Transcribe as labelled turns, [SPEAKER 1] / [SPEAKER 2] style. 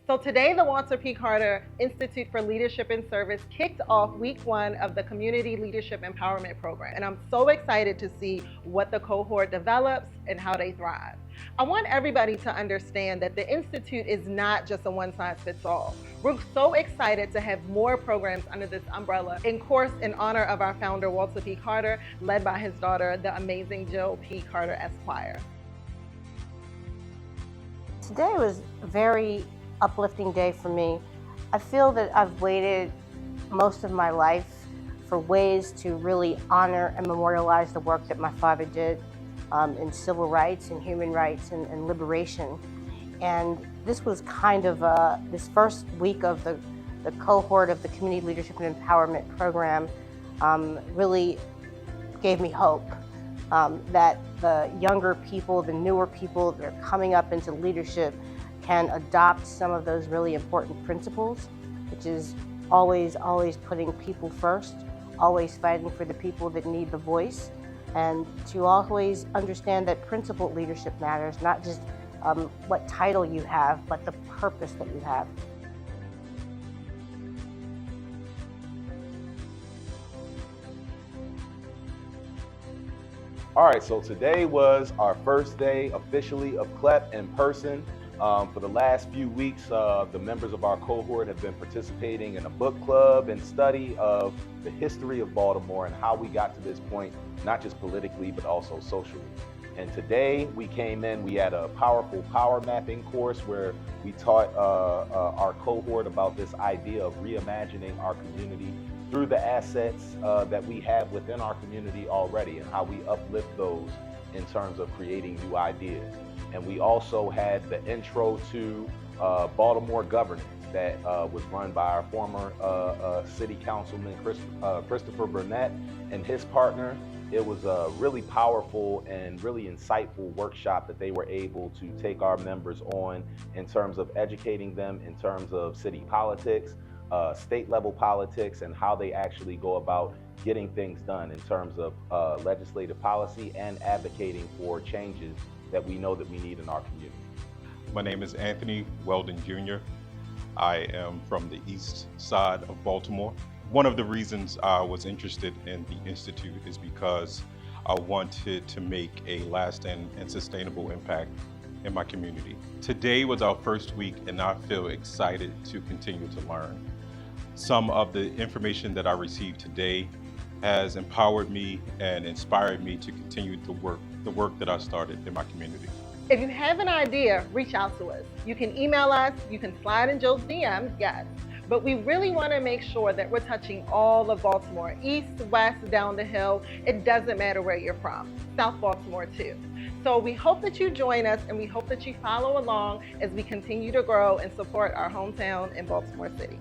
[SPEAKER 1] So today, the Walter P. Carter Institute for Leadership and Service kicked off week 1 of the Community Leadership Empowerment Program. And I'm so excited to see what the cohort develops and how they thrive. I want everybody to understand that the Institute is not just a one-size-fits-all. We're so excited to have more programs under this umbrella, in course in honor of our founder, Walter P. Carter, led by his daughter, the amazing Jill P. Carter Esquire.
[SPEAKER 2] Today was a very uplifting day for me. I feel that I've waited most of my life for ways to really honor and memorialize the work that my father did in civil rights and human rights and liberation. And this was kind of this first week of the cohort of the Community Leadership and Empowerment Program really gave me hope that the younger people, the newer people that are coming up into leadership can adopt some of those really important principles, which is always putting people first, always fighting for the people that need the voice, and to always understand that principled leadership matters, not just what title you have, but the purpose that you have.
[SPEAKER 3] All right, so today was our first day officially of CLEP in person. For the last few weeks, the members of our cohort have been participating in a book club and study of the history of Baltimore and how we got to this point, not just politically, but also socially. And today we came in, we had a powerful power mapping course where we taught our cohort about this idea of reimagining our community through the assets that we have within our community already and how we uplift those in terms of creating new ideas. And we also had the intro to Baltimore governance that was run by our former city councilman, Christopher Burnett, and his partner. It was a really powerful and really insightful workshop that they were able to take our members on in terms of educating them in terms of city politics, state level politics, and how they actually go about getting things done in terms of legislative policy and advocating for changes that we know that we need in our community.
[SPEAKER 4] My name is Anthony Weldon Jr. I am from the east side of Baltimore. One of the reasons I was interested in the Institute is because I wanted to make a lasting and sustainable impact in my community. Today was our first week and I feel excited to continue to learn. Some of the information that I received today has empowered me and inspired me to continue the work that I started in my community.
[SPEAKER 1] If you have an idea, reach out to us. You can email us, you can slide in Jill's DMs, yes. But we really want to make sure that we're touching all of Baltimore, east, west, down the hill. It doesn't matter where you're from, South Baltimore too. So we hope that you join us and we hope that you follow along as we continue to grow and support our hometown in Baltimore City.